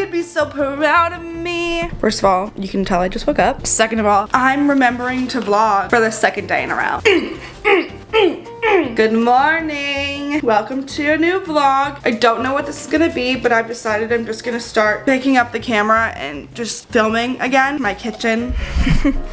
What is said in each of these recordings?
you'd be so proud of me. First of all, you can tell I just woke up. Second of all, I'm remembering to vlog for the second day in a row. Good morning. Welcome to a new vlog. I don't know what this is gonna be, but I've decided I'm just gonna start picking up the camera and just filming again. My kitchen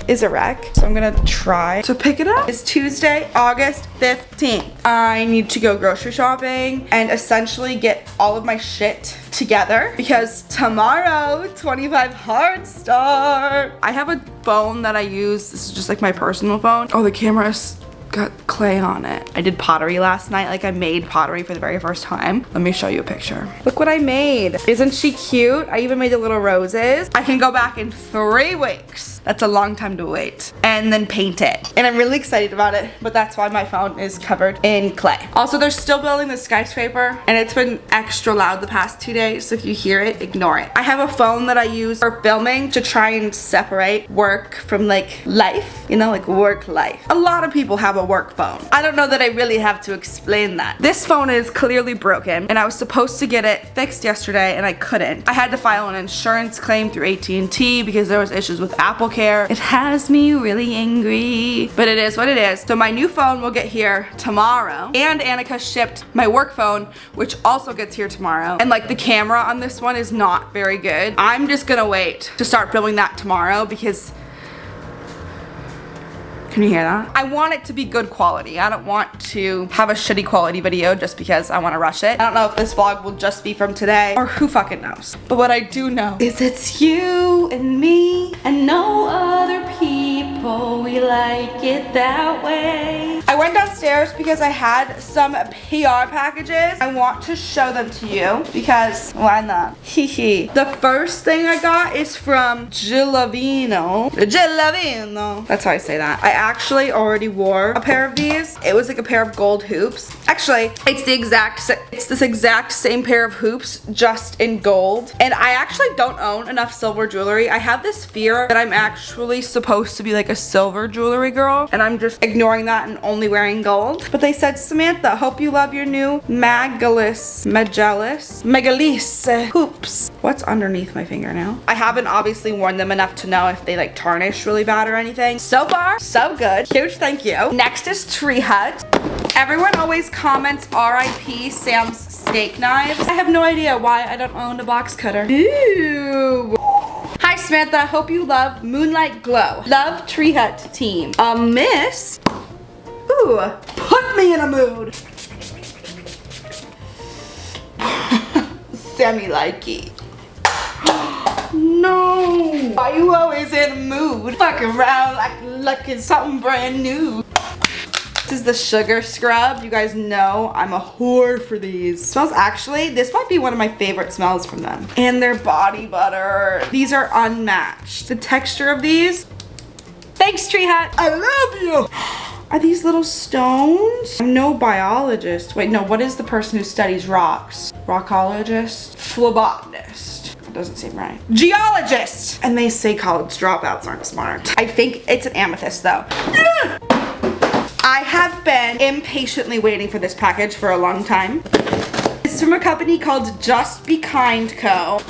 is a wreck, so I'm gonna try to pick it up. It's Tuesday, August 15th. I need to go grocery shopping and essentially get all of my shit together because tomorrow, 25 hard start. I have a phone that I use. This is just like my personal phone. Oh, the camera's got clay on it. I did pottery last night. Like, I made pottery for the very first time. Let me show you a picture. Look what I made. Isn't she cute? I even made the little roses. I can go back in 3 weeks. That's a long time to wait. And then paint it. And I'm really excited about it, but that's why my phone is covered in clay. Also, they're still building the skyscraper and it's been extra loud the past 2 days. So if you hear it, ignore it. I have a phone that I use for filming to try and separate work from like life, you know, like work life. A lot of people have a work phone. I don't know that I really have to explain that. This phone is clearly broken and I was supposed to get it fixed yesterday and I couldn't. I had to file an insurance claim through AT&T because there was issues with Apple Care. It has me really angry, but it is what it is. So my new phone will get here tomorrow, and Annika shipped my work phone, which also gets here tomorrow. And like, the camera on this one is not very good. I'm just gonna wait to start filming that tomorrow because, can you hear that? I want it to be good quality. I don't want to have a shitty quality video just because I want to rush it. I don't know if this vlog will just be from today or who fucking knows. But what I do know is it's you and me and no other people. We like it that way. I went downstairs because I had some PR packages. I want to show them to you because why not? Hehe. The first thing I got is from Gilavino. That's how I say that. I actually already wore a pair of these. It was like a pair of gold hoops. Actually, it's this exact same pair of hoops, just in gold. And I actually don't own enough silver jewelry. I have this fear that I'm actually supposed to be like a silver jewelry girl, and I'm just ignoring that and only wearing gold. But they said, Samantha, hope you love your new Megalis hoops. What's underneath my fingernail? I haven't obviously worn them enough to know if they like tarnish really bad or anything. So far, so good. Huge thank you. Next is Tree Hut. Everyone always comments RIP Sam's steak knives. I have no idea why I don't own a box cutter. Ooh. Hi Samantha, hope you love Moonlight Glow. Love Tree Hut team. Miss. Ooh, put me in a mood. Sammy-likey. No. Why you always in a mood? Fuck around like it's something brand new. This is the sugar scrub. You guys know I'm a whore for these. Smells, actually, this might be one of my favorite smells from them. And their body butter. These are unmatched. The texture of these. Thanks, Tree Hut. I love you. Are these little stones? I'm no biologist. Wait, no, what is the person who studies rocks? Rockologist? Phlebotomist. That doesn't seem right. Geologist! And they say college dropouts aren't smart. I think it's an amethyst though. I have been impatiently waiting for this package for a long time. It's from a company called Just Be Kind Co.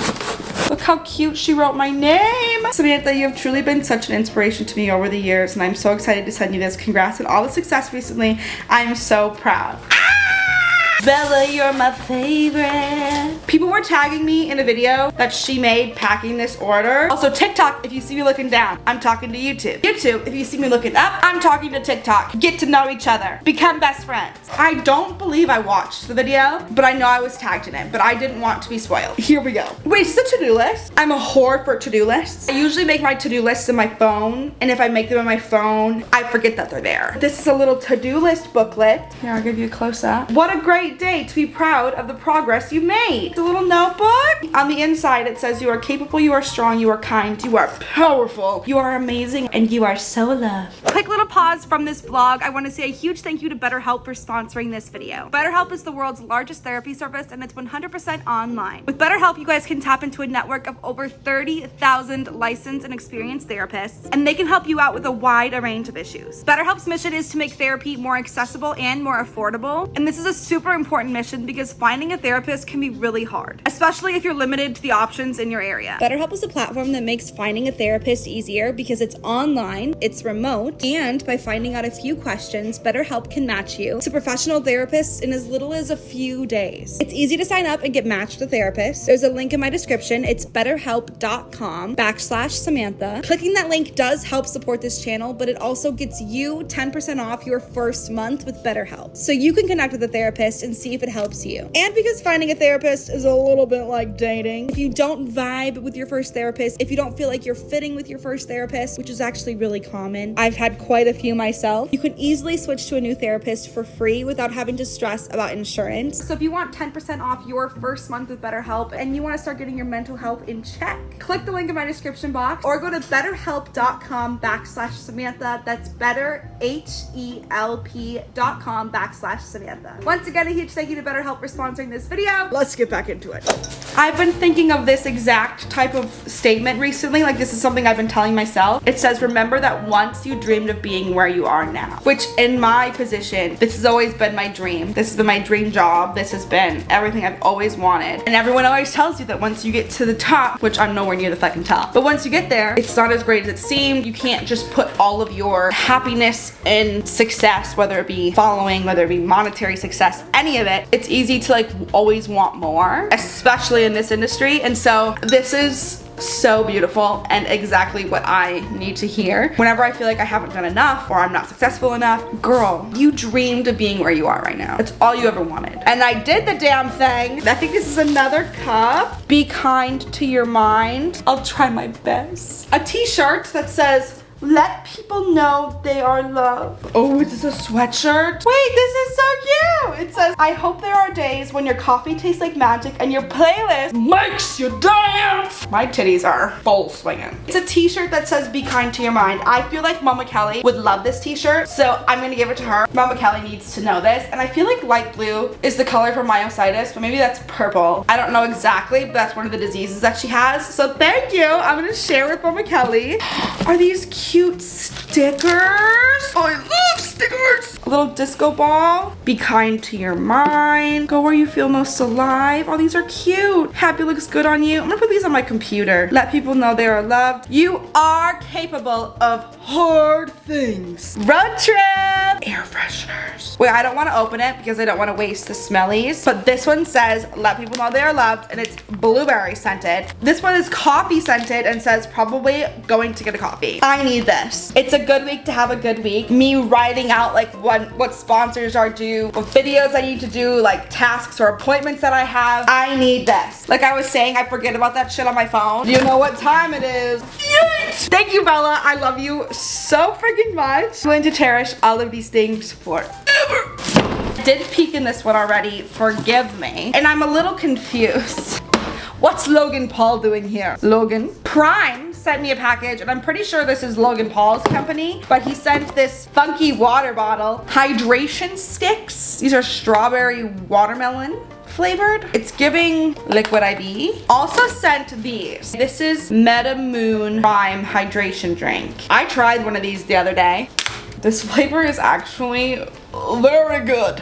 Look how cute she wrote my name. Samantha, you have truly been such an inspiration to me over the years, and I'm so excited to send you this. Congrats on all the success recently. I'm so proud. Bella, you're my favorite. People were tagging me in a video that she made packing this order. Also, TikTok, if you see me looking down, I'm talking to YouTube. YouTube, if you see me looking up, I'm talking to TikTok. Get to know each other. Become best friends. I don't believe I watched the video, but I know I was tagged in it, but I didn't want to be spoiled. Here we go. Wait, is this a to-do list? I'm a whore for to-do lists. I usually make my to-do lists in my phone, and if I make them in my phone, I forget that they're there. This is a little to-do list booklet. Here, I'll give you a close-up. What a great day to be proud of the progress you made. It's a little notebook. On the inside, it says you are capable, you are strong, you are kind, you are powerful, you are amazing, and you are so loved. Quick little pause from this vlog. I want to say a huge thank you to BetterHelp for sponsoring this video. BetterHelp is the world's largest therapy service, and it's 100% online. With BetterHelp, you guys can tap into a network of over 30,000 licensed and experienced therapists, and they can help you out with a wide range of issues. BetterHelp's mission is to make therapy more accessible and more affordable, and this is a super important mission because finding a therapist can be really hard, especially if you're limited to the options in your area. BetterHelp is a platform that makes finding a therapist easier because it's online, it's remote, and by finding out a few questions, BetterHelp can match you to professional therapists in as little as a few days. It's easy to sign up and get matched with a therapist. There's a link in my description. It's betterhelp.com/Samantha. Clicking that link does help support this channel, but it also gets you 10% off your first month with BetterHelp. So you can connect with a therapist and see if it helps you. And because finding a therapist is a little bit like dating, if you don't vibe with your first therapist, if you don't feel like you're fitting with your first therapist, which is actually really common, I've had quite a few myself, you can easily switch to a new therapist for free without having to stress about insurance. So if you want 10% off your first month with BetterHelp and you want to start getting your mental health in check, click the link in my description box or go to betterhelp.com/Samantha. That's betterhelp.com/Samantha. Once again, a huge thank you to BetterHelp for sponsoring this video. Let's get back into it. I've been thinking of this exact type of statement recently. Like, this is something I've been telling myself. It says, remember that once you dreamed of being where you are now. Which, in my position, this has always been my dream. This has been my dream job. This has been everything I've always wanted. And everyone always tells you that once you get to the top, which I'm nowhere near the fucking top, but once you get there, it's not as great as it seemed. You can't just put all of your happiness in success, whether it be following, whether it be monetary success, any of it. It's easy to like always want more, especially in this industry. And so this is so beautiful and exactly what I need to hear whenever I feel like I haven't done enough or I'm not successful enough. Girl, you dreamed of being where you are right now. It's all you ever wanted. And I did the damn thing. I think this is another cup. Be kind to your mind. I'll try my best. A t-shirt that says, let people know they are loved. Oh, is this a sweatshirt? Wait, this is so cute. It says, I hope there are days when your coffee tastes like magic and your playlist makes you dance. My titties are full swinging. It's a t-shirt that says, be kind to your mind. I feel like Mama Kelly would love this t-shirt, so I'm gonna give it to her. Mama Kelly needs to know this. And I feel like light blue is the color for myositis, but maybe that's purple. I don't know exactly, but that's one of the diseases that she has. So thank you. I'm gonna share with Mama Kelly. Are these cute stickers? Oh, I love stickers. A little disco ball. Be kind to your mind. Go where you feel most alive. Oh, these are cute. Happy looks good on you. I'm gonna put these on my computer. Let people know they are loved. You are capable of hard things. Road trip. Air fresheners. Wait, I don't want to open it because I don't want to waste the smellies. But this one says, let people know they are loved, and it's blueberry scented. This one is coffee scented and says, probably going to get a coffee. I need this. It's a good week to have a good week. Me writing out like what sponsors are due, what videos I need to do, like tasks or appointments that I have. I need this. Like I was saying, I forget about that shit on my phone. You know what time it is. Yikes! Thank you, Bella. I love you so freaking much. I'm going to cherish all of these things forever. I did peek in this one already. Forgive me. And I'm a little confused. What's Logan Paul doing here? Logan Prime sent me a package, and I'm pretty sure this is Logan Paul's company, but he sent this funky water bottle. Hydration sticks. These are strawberry watermelon flavored. It's giving liquid IV. Also sent these. This is Meta Moon Prime hydration drink. I tried one of these the other day. This flavor is actually very good.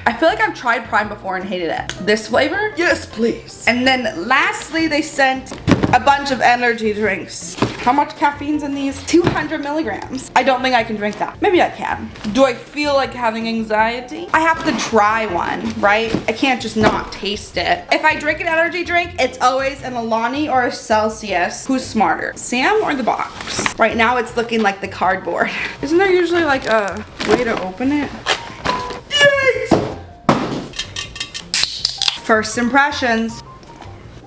I feel like I've tried Prime before and hated it. This flavor? Yes, please. And then lastly, they sent a bunch of energy drinks. How much caffeine's in these? 200 milligrams. I don't think I can drink that. Maybe I can. Do I feel like having anxiety? I have to try one, right? I can't just not taste it. If I drink an energy drink, it's always an Alani or a Celsius. Who's smarter, Sam or the box? Right now, it's looking like the cardboard. Isn't there usually like a way to open it? First impressions.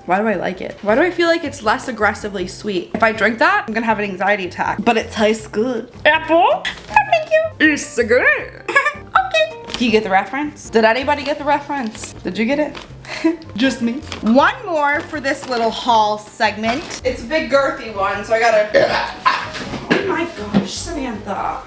Why do I like it? Why do I feel like it's less aggressively sweet? If I drink that, I'm gonna have an anxiety attack. But it tastes good. Apple? Thank you. It's so good. Okay. Do you get the reference? Did anybody get the reference? Did you get it? Just me. One more for this little haul segment. It's a big girthy one, so I gotta... Oh my gosh, Samantha.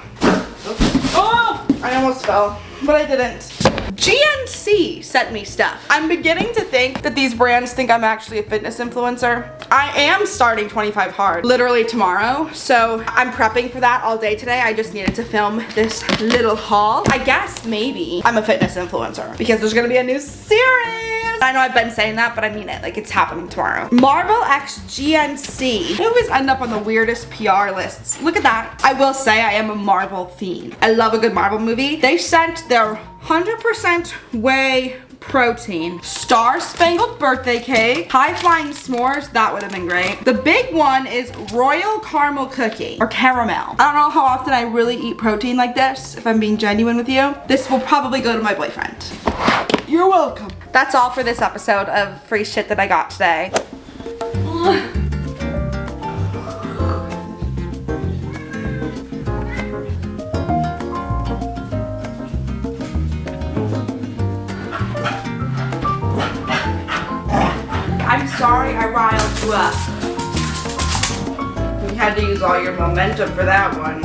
Oops. Oh! I almost fell, but I didn't. GNC sent me stuff. I'm beginning to think that these brands think I'm actually a fitness influencer. I am starting 25 Hard literally tomorrow, so I'm prepping for that all day today. I just needed to film this little haul. I guess maybe I'm a fitness influencer because there's gonna be a new series. I know I've been saying that, but I mean it. Like, it's happening tomorrow. Marvel x GNC. They always end up on the weirdest PR lists. Look at that. I will say I am a Marvel fiend. I love a good Marvel movie. They sent their 100% whey protein, Star Spangled Birthday Cake, High Flying S'mores, that would have been great. The big one is Royal Caramel Cookie, or caramel. I don't know how often I really eat protein like this, if I'm being genuine with you. This will probably go to my boyfriend. You're welcome. That's all for this episode of free shit that I got today. I'm sorry I riled you up. You had to use all your momentum for that one.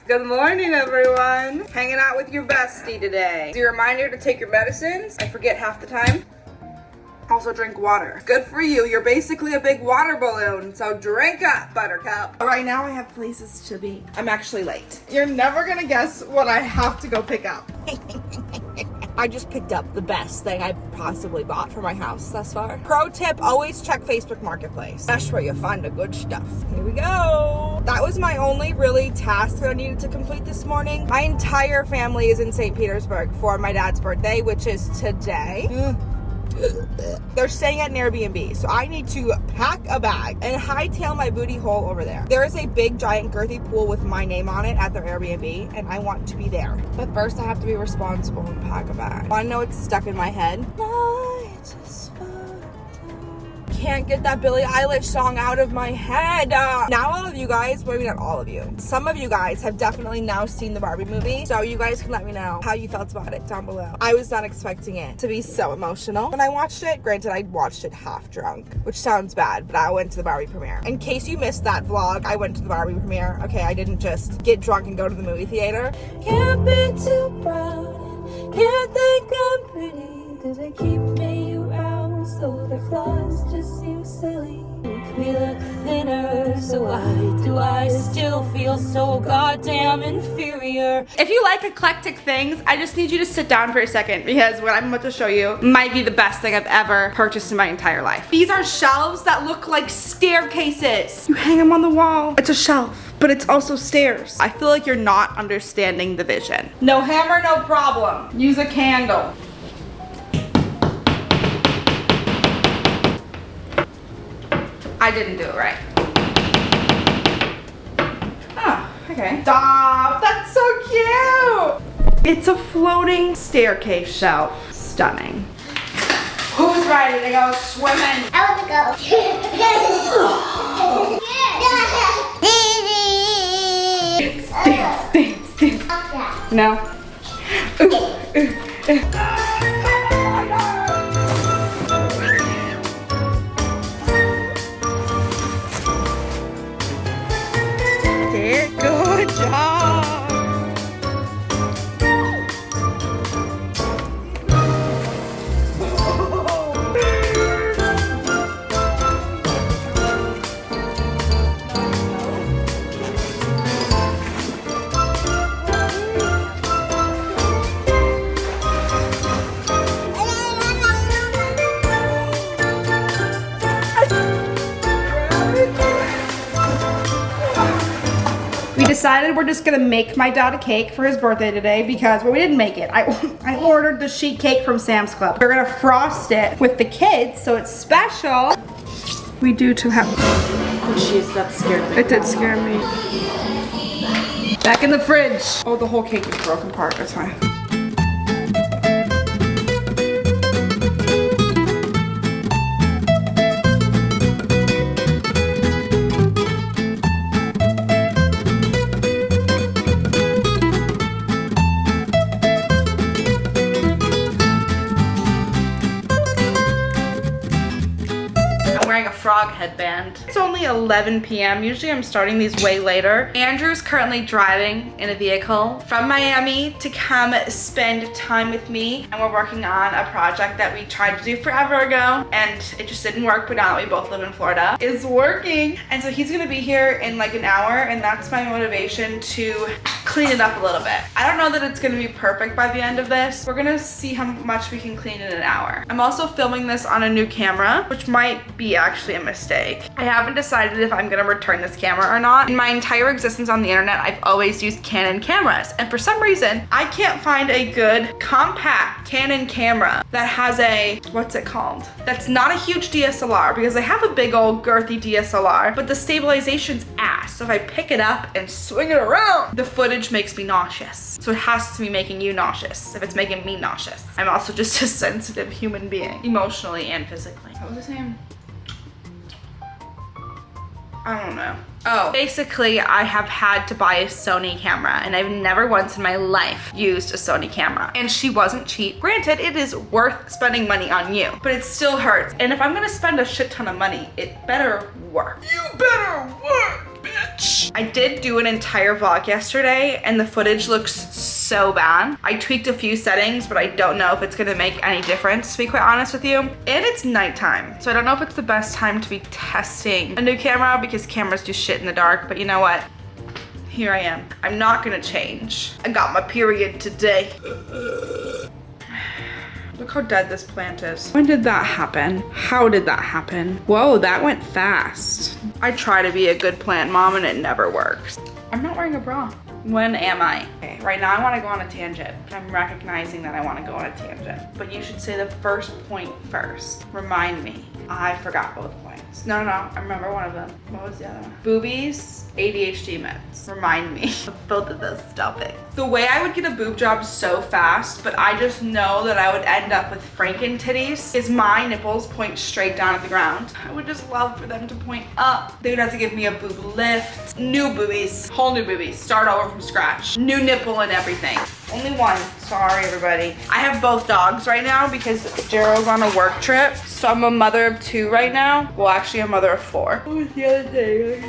Good morning, everyone. Hanging out with your bestie today. It's a reminder to take your medicines. I forget half the time. Also drink water. Good for you. You're basically a big water balloon, so drink up, Buttercup. Right now I have places to be. I'm actually late. You're never gonna guess what I have to go pick up. I just picked up the best thing I've possibly bought for my house thus far. Pro tip, always check Facebook Marketplace. That's where you find the good stuff. Here we go. That was my only really task that I needed to complete this morning. My entire family is in St. Petersburg for my dad's birthday, which is today. They're staying at an Airbnb, so I need to pack a bag and hightail my booty hole over there. There is a big, giant, girthy pool with my name on it at their Airbnb, and I want to be there. But first, I have to be responsible and pack a bag. Want to know what's stuck in my head? Can't get that Billie Eilish song out of my head. Now all of you guys, well, maybe not all of you, some of you guys have definitely now seen the Barbie movie, so you guys can let me know how you felt about it down below. I was not expecting it to be so emotional when I watched it. Granted, I watched it half drunk, which sounds bad, but I went to the Barbie premiere. In case you missed that vlog, I went to the Barbie premiere. Okay, I didn't just get drunk and go to the movie theater. Can't be too proud, can't think I'm pretty, cause they keep me around. So their flaws just seem silly. Make me look thinner. So why do I still feel so goddamn inferior? If you like eclectic things, I just need you to sit down for a second, because what I'm about to show you might be the best thing I've ever purchased in my entire life. These are shelves that look like staircases. You hang them on the wall. It's a shelf, but it's also stairs. I feel like you're not understanding the vision. No hammer, no problem. Use a candle. I didn't do it right. Oh, okay. Stop, that's so cute. It's a floating staircase shelf. Stunning. Who's ready to go swimming? I want to go. Dance. No? Good job. We decided we're just gonna make my dad a cake for his birthday today because, well, we didn't make it. I ordered the sheet cake from Sam's Club. We're gonna frost it with the kids so it's special. We do to have, oh jeez, that scared me. It did scare me. Back in the fridge. Oh, the whole cake is broken apart. That's fine. Frog headband. It's only 11 p.m. Usually I'm starting these way later. Andrew's currently driving in a vehicle from Miami to come spend time with me, and we're working on a project that we tried to do forever ago and it just didn't work, but now that we both live in Florida, it's working. And so he's gonna be here in like an hour, and that's my motivation to clean it up a little bit. I don't know that it's gonna be perfect by the end of this. We're gonna see how much we can clean in an hour. I'm also filming this on a new camera, which might be actually a mistake. I haven't decided if I'm gonna return this camera or not. In my entire existence on the internet, I've always used Canon cameras, and for some reason, I can't find a good compact Canon camera that has a, what's it called? That's not a huge DSLR, because I have a big old girthy DSLR, but the stabilization's ass. So if I pick it up and swing it around, the footage makes me nauseous. So it has to be making you nauseous if it's making me nauseous. I'm also just a sensitive human being, emotionally and physically. What was I saying? I don't know. Oh, basically I have had to buy a Sony camera, and I've never once in my life used a Sony camera. And she wasn't cheap. Granted, it is worth spending money on you, but it still hurts. And if I'm gonna spend a shit ton of money, it better work. You better work, bitch. I did do an entire vlog yesterday, and the footage looks so bad. I tweaked a few settings, but I don't know if it's gonna make any difference, to be quite honest with you. And it's nighttime, so I don't know if it's the best time to be testing a new camera, because cameras do shit in the dark, but you know what? Here I am. I'm not gonna change. I got my period today. Look how dead this plant is. When did that happen? How did that happen? Whoa, that went fast. I try to be a good plant mom and it never works. I'm not wearing a bra. When am I? Okay, right now I want to go on a tangent. I'm recognizing that I want to go on a tangent. But you should say the first point first. Remind me. I forgot both points. No, I remember one of them. What was the other one? Boobies, ADHD meds. Remind me of both of those topics. The way I would get a boob job so fast, but I just know that I would end up with Franken titties, is my nipples point straight down at the ground. I would just love for them to point up. They would have to give me a boob lift. New boobies, whole new boobies. Start over from scratch. New nipple and everything. Only one. Sorry, everybody. I have both dogs right now because Gerald's on a work trip. So I'm a mother of 2 right now. Well, actually a mother of 4. What was the other thing?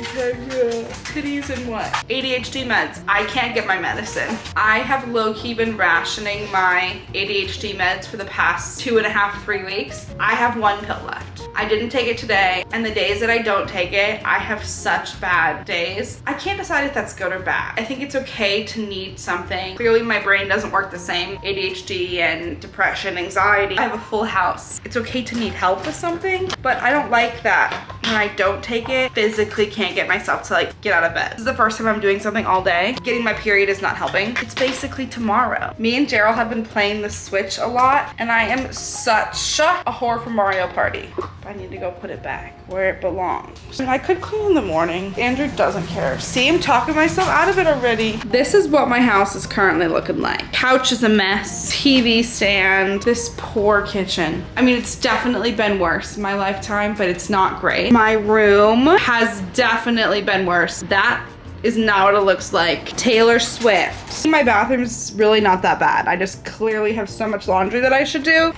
Titties and what? ADHD meds. I can't get my medicine. I have low-key been rationing my ADHD meds for the past 2.5, 3 weeks. I have 1 pill left. I didn't take it today, and the days that I don't take it, I have such bad days. I can't decide if that's good or bad. I think it's okay to need something. Clearly my brain doesn't work the same. ADHD and depression, anxiety. I have a full house. It's okay to need help with something, but I don't like that when I don't take it, physically can't get myself to like get out of bed. This is the first time I'm doing something all day. Getting my period is not helping. It's basically tomorrow. Me and Gerald have been playing the Switch a lot, and I am such a whore for Mario Party. I need to go put it back where it belongs. And I could clean in the morning. Andrew doesn't care. See, I'm talking myself out of it already. This is what my house is currently looking like. Couch is a mess. TV stand. This poor kitchen. I mean, it's definitely been worse in my lifetime, but it's not great. My room has definitely been worse. That is not what it looks like. Taylor Swift. My bathroom's really not that bad. I just clearly have so much laundry that I should do.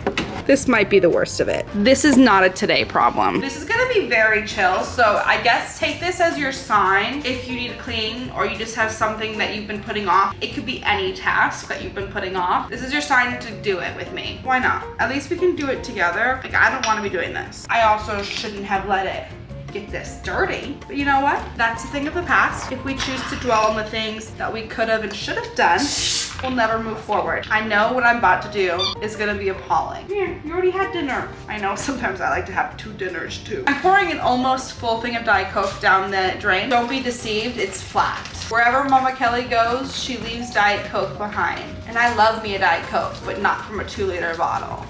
This might be the worst of it. This is not a today problem. This is gonna be very chill, so I guess take this as your sign if you need to clean or you just have something that you've been putting off. It could be any task that you've been putting off. This is your sign to do it with me. Why not? At least we can do it together. Like, I don't wanna be doing this. I also shouldn't have let it get this dirty, but you know what? That's a thing of the past. If we choose to dwell on the things that we could have and should have done, we'll never move forward. I know what I'm about to do is gonna be appalling. Here, you already had dinner. I know sometimes I like to have 2 dinners too. I'm pouring an almost full thing of Diet Coke down the drain. Don't be deceived, it's flat. Wherever Mama Kelly goes, she leaves Diet Coke behind. And I love me a Diet Coke, but not from a 2-liter bottle.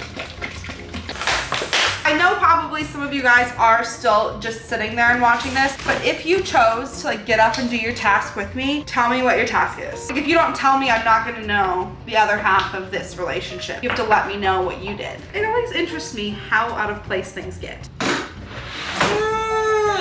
I know probably some of you guys are still just sitting there and watching this, but if you chose to like get up and do your task with me, tell me what your task is. Like if you don't tell me, I'm not gonna know the other half of this relationship. You have to let me know what you did. It always interests me how out of place things get.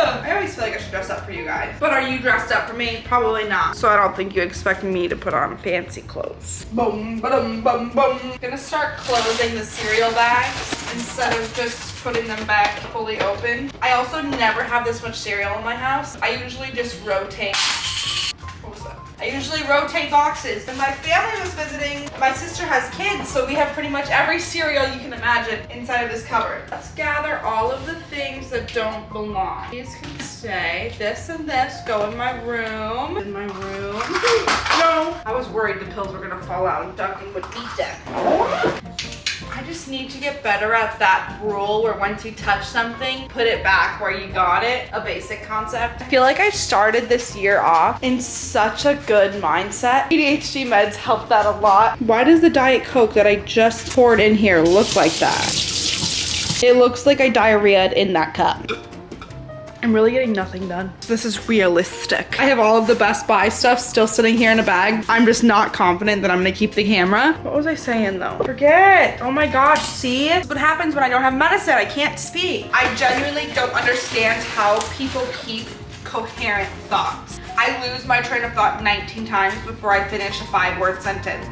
I always feel like I should dress up for you guys. But are you dressed up for me? Probably not. So I don't think you expect me to put on fancy clothes. Boom, ba-dum, bum, bum. I'm gonna start closing the cereal bags instead of just putting them back fully open. I also never have this much cereal in my house. I usually just rotate. What was that? I usually rotate boxes. When my family was visiting, my sister has kids, so we have pretty much every cereal you can imagine inside of this cupboard. Let's gather all of the things that don't belong. These can stay. This and this go in my room. In my room. No! I was worried the pills were gonna fall out and Duncan would eat them. I just need to get better at that rule where once you touch something, put it back where you got it. A basic concept. I feel like I started this year off in such a good mindset. ADHD meds help that a lot. Why does the Diet Coke that I just poured in here look like that? It looks like I diarrheaed in that cup. I'm really getting nothing done. This is realistic. I have all of the Best Buy stuff still sitting here in a bag. I'm just not confident that I'm gonna keep the camera. What was I saying though? Forget. Oh my gosh, see? That's what happens when I don't have medicine. I can't speak. I genuinely don't understand how people keep coherent thoughts. I lose my train of thought 19 times before I finish a 5-word sentence.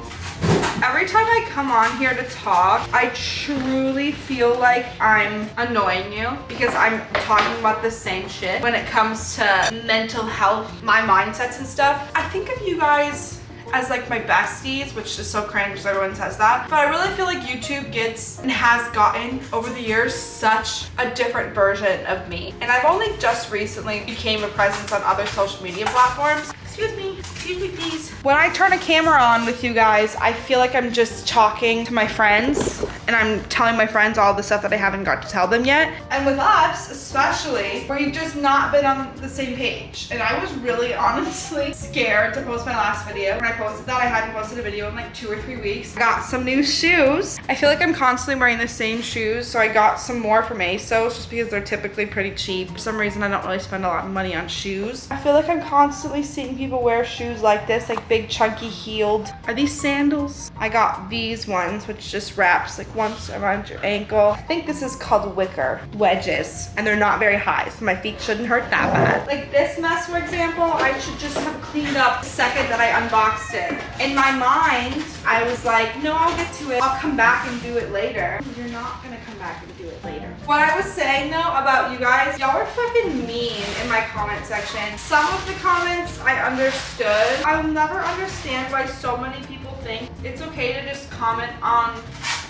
Every time I come on here to talk, I truly feel like I'm annoying you because I'm talking about the same shit when it comes to mental health, my mindsets and stuff. I think of you guys as like my besties, which is so cringe because everyone says that. But I really feel like YouTube gets and has gotten over the years such a different version of me. And I've only just recently became a presence on other social media platforms. Excuse me please. When I turn a camera on with you guys, I feel like I'm just talking to my friends and I'm telling my friends all the stuff that I haven't got to tell them yet. And with us, especially, we've just not been on the same page. And I was really honestly scared to post my last video. When I posted that, I hadn't posted a video in like 2 or 3 weeks. I got some new shoes. I feel like I'm constantly wearing the same shoes, so I got some more from ASOS just because they're typically pretty cheap. For some reason, I don't really spend a lot of money on shoes. I feel like I'm constantly seeing people wear shoes like this, like big chunky heeled. Are these sandals? I got these ones, which just wraps like once around your ankle. I think this is called wicker wedges, and they're not very high, so my feet shouldn't hurt that bad. Like this mess, for example, I should just have cleaned up the second that I unboxed it. In my mind, I was like, no, I'll get to it. I'll come back and do it later. You're not gonna come back and do it later. What I was saying though about you guys, y'all are fucking mean in my comment section. Some of the comments I understood. I'll never understand why so many people think it's okay to just comment on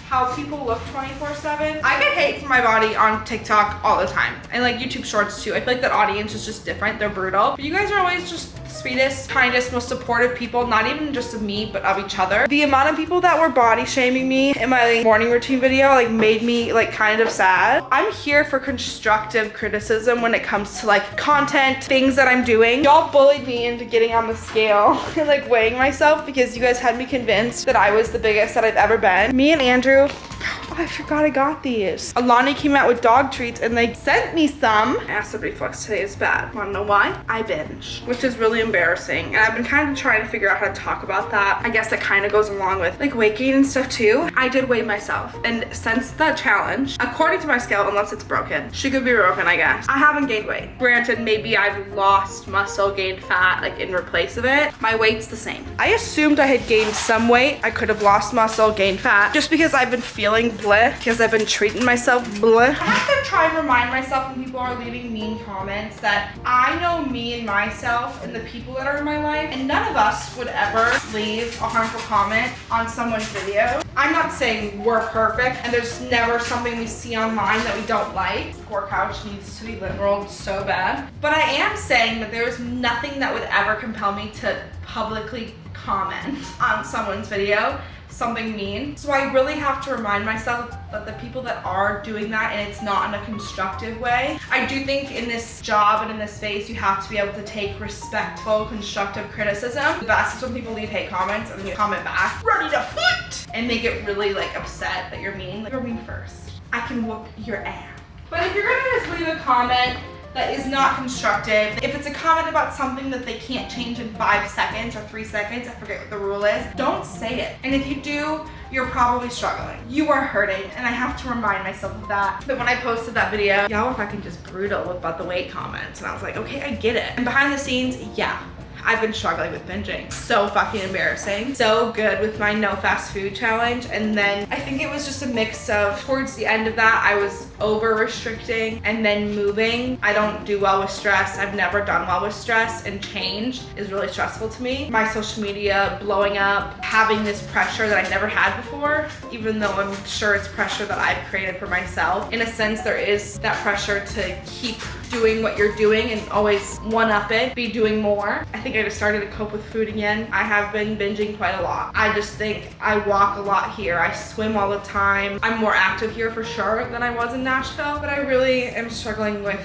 how people look 24/7. I get hate for my body on TikTok all the time. And like YouTube shorts too. I feel like that audience is just different. They're brutal. But you guys are always just the sweetest, kindest, most supportive people, not even just of me, but of each other. The amount of people that were body shaming me in my morning routine video like made me like kind of sad. I'm here for constructive criticism when it comes to like content, things that I'm doing. Y'all bullied me into getting on the scale and like weighing myself because you guys had me convinced that I was the biggest that I've ever been. Me and Andrew, oh, I forgot I got these. Alani came out with dog treats and they sent me some. Acid reflux today is bad. Wanna know why? I binge, which is really embarrassing. And I've been kind of trying to figure out how to talk about that. I guess that kind of goes along with like weight gain and stuff too. I did weigh myself. And since the challenge, according to my scale, unless it's broken, she could be broken, I guess, I haven't gained weight. Granted, maybe I've lost muscle, gained fat, like in replace of it. My weight's the same. I assumed I had gained some weight. I could have lost muscle, gained fat, just because I've been feeling bleh, because I've been treating myself bleh. I have to try and remind myself when people are leaving mean comments that I know me and myself and the people that are in my life, and none of us would ever leave a harmful comment on someone's video. I'm not saying we're perfect and there's never something we see online that we don't like. Poor couch needs to be lint rolled so bad. But I am saying that there's nothing that would ever compel me to publicly comment on someone's video something mean. So I really have to remind myself that the people that are doing that, and it's not in a constructive way. I do think in this job and in this space, you have to be able to take respectful, constructive criticism. The best is when people leave hate comments and then you comment back, ready to fight, and make it really like upset that you're mean. Like, you're mean first. I can whoop your ass. But if you're gonna just leave a comment that is not constructive, if it's a comment about something that they can't change in 5 seconds or 3 seconds, I forget what the rule is, don't say it. And if you do, you're probably struggling. You are hurting, and I have to remind myself of that. But when I posted that video, y'all were fucking just brutal about the weight comments, and I was like, okay, I get it. And behind the scenes, yeah, I've been struggling with binging. So fucking embarrassing. So good with my no fast food challenge. And then I think it was just a mix of, towards the end of that, I was over restricting and then moving. I don't do well with stress. I've never done well with stress, and change is really stressful to me. My social media blowing up, having this pressure that I never had before, even though I'm sure it's pressure that I've created for myself. In a sense, there is that pressure to keep doing what you're doing and always one-up it, be doing more. I think I just started to cope with food again. I have been binging quite a lot. I just think I walk a lot here. I swim all the time. I'm more active here for sure than I was in Nashville, but I really am struggling with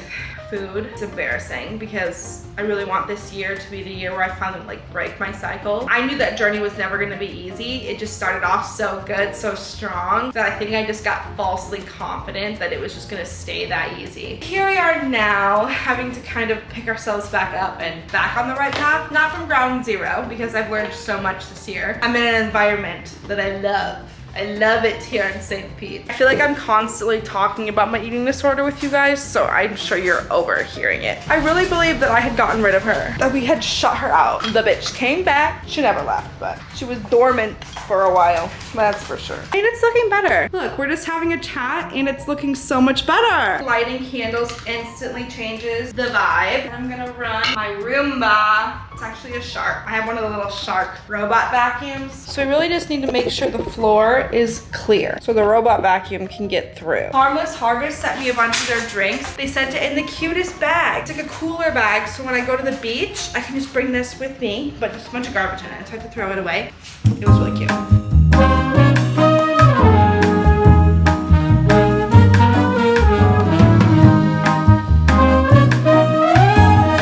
food. It's embarrassing because I really want this year to be the year where I finally like break my cycle. I knew that journey was never gonna be easy. It just started off so good, so strong, that I think I just got falsely confident that it was just gonna stay that easy. Here we are now, having to kind of pick ourselves back up and back on the right path. Not from ground zero, because I've learned so much this year. I'm in an environment that I love. I love it here in St. Pete. I feel like I'm constantly talking about my eating disorder with you guys, so I'm sure you're overhearing it. I really believed that I had gotten rid of her, that we had shut her out. The bitch came back. She never left, but she was dormant for a while, that's for sure. And it's looking better. Look, we're just having a chat and it's looking so much better. Lighting candles instantly changes the vibe. I'm gonna run my Roomba. It's actually a Shark. I have one of the little Shark robot vacuums. So I really just need to make sure the floor is clear so the robot vacuum can get through. Harmless Harvest sent me a bunch of their drinks. They sent it in the cutest bag. It's like a cooler bag, so when I go to the beach, I can just bring this with me, but just a bunch of garbage in it, so I have to throw it away. It was really cute.